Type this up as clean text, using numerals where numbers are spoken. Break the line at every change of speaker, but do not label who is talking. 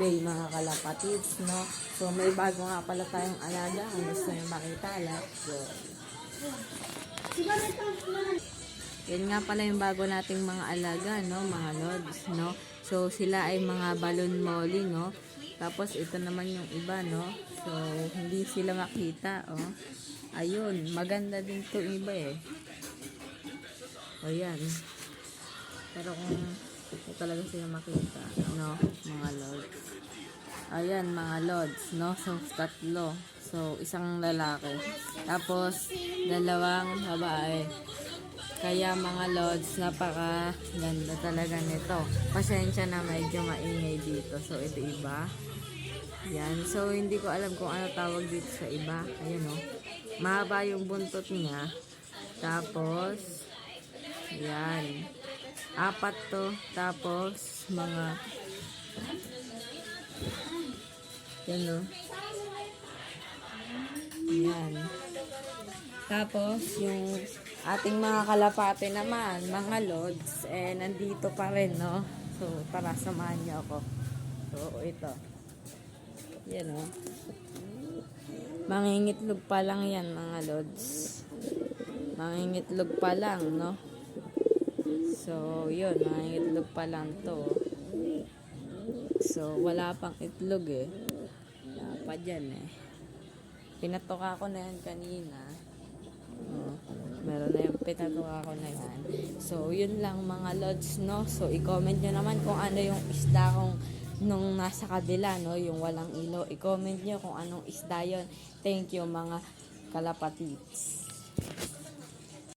day mga kalapatids, no? So may bago nga pala tayong alaga. Kung gusto nyo makita, let's go. Yan nga pala yung bago nating mga alaga, no? Mga lods, no? So sila ay mga balon molly, no? Tapos ito naman yung iba, no? So hindi sila makita, oh. Ayun, maganda din to iba eh. O yan. Pero kung hindi talaga sila makita, no? Mga lods. Ayan, mga lods, no? So tatlo. So isang lalaki. Tapos dalawang babae. Kaya mga lods, napaka ganda talaga nito. Pasensya na medyo maingay dito. So ito iba. Yan. So hindi ko alam kung ano tawag dito sa iba. Ayun o. Mahaba yung buntot niya. Tapos yan. 4 to. Tapos mga yan o. Yan. Tapos yung ating mga kalapate naman, mga lods, eh nandito pa rin, no? So tara, samahan niyo ako. So ito. Yan o. Mangingitlog pa lang yan, mga lods. Mangingitlog pa lang, no? So yun, mangingitlog pa lang to. So wala pang itlog eh. Wala pa dyan eh. Pinatoka ko na yan kanina. Meron na yung pinatoka ko na yan. So yun lang mga lods, no? So i-comment nyo naman kung ano yung isda kong nung nasa kabila, no? Yung walang ilo. I-comment nyo kung anong isda yun. Thank you mga kalapatids.